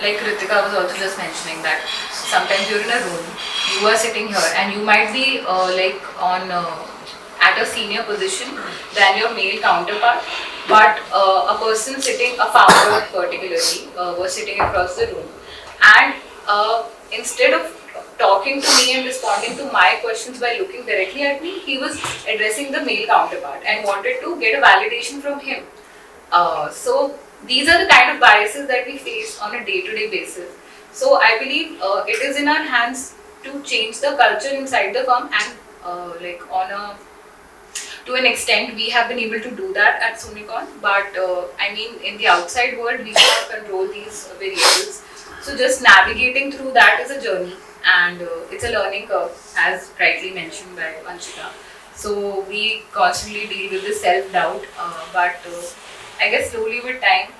like Ritika was also just mentioning that sometimes you're in a room, you are sitting here, and you might be like on at a senior position than your male counterpart, but a person sitting, a founder particularly, was sitting across the room, and instead of talking to me and responding to my questions by looking directly at me, he was addressing the male counterpart and wanted to get a validation from him. So these are the kind of biases that we face on a day-to-day basis. So I believe it is in our hands to change the culture inside the firm, and like on a to an extent we have been able to do that at Sunicon. But I mean, in the outside world we cannot control these variables. So just navigating through that is a journey, and it's a learning curve, as rightly mentioned by Vanshika. So we constantly deal with the self-doubt, but I guess slowly with time,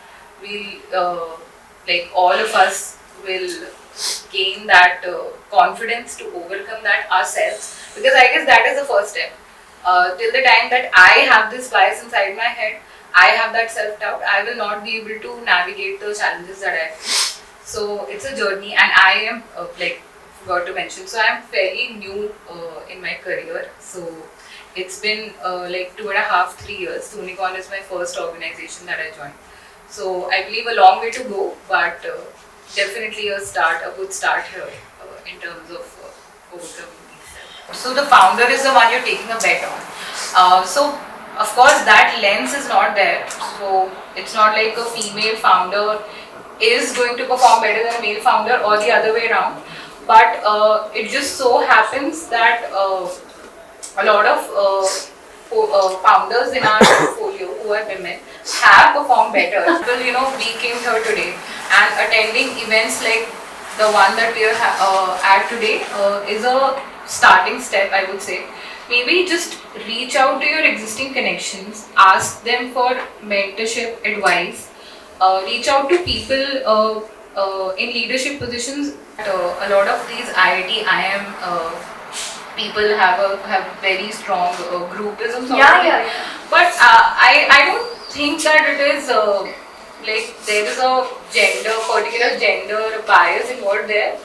we'll like all of us will gain that confidence to overcome that ourselves. Because I guess that is the first step. Till the time that I have this bias inside my head, I have that self-doubt, I will not be able to navigate the challenges that I face. So it's a journey, and I am like forgot to mention. So I'm fairly new in my career. So it's been like 2.5, 3 years. Sunicon is my first organization that I joined. So I believe a long way to go, but definitely a good start here in terms of overcoming these. So the founder is the one you're taking a bet on. So of course that lens is not there. So it's not like a female founder is going to perform better than a male founder or the other way around. But it just so happens that a lot of founders in our portfolio who are women have performed better. Well, you know, we came here today and attending events like the one that we are at today is a starting step, I would say. Maybe just reach out to your existing connections, ask them for mentorship, advice, reach out to people in leadership positions. A lot of these IIT, IIM people have very strong groupisms. Yeah. But I don't think that it is like there is a particular gender bias involved there.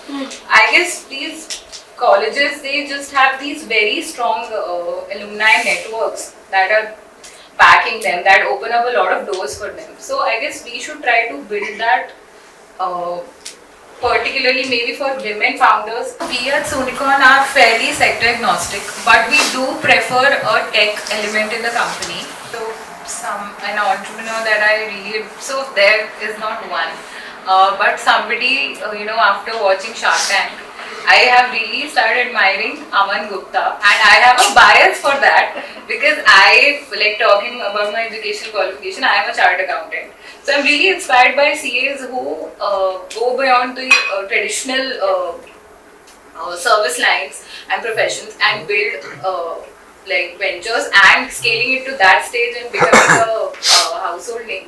I guess these colleges, they just have these very strong alumni networks that are backing them, that open up a lot of doors for them. So I guess we should try to build that, particularly maybe for women founders. We at Sunicon are fairly sector agnostic, but we do prefer a tech element in the company. So an entrepreneur that I really, so there is not one, but somebody, you know, after watching Shark Tank, I have really started admiring Aman Gupta, and I have a bias for that because I like talking about my educational qualification. I am a chartered accountant, so I'm really inspired by CAs who go beyond the traditional service lines and professions and build like ventures and scaling it to that stage and becoming a household name.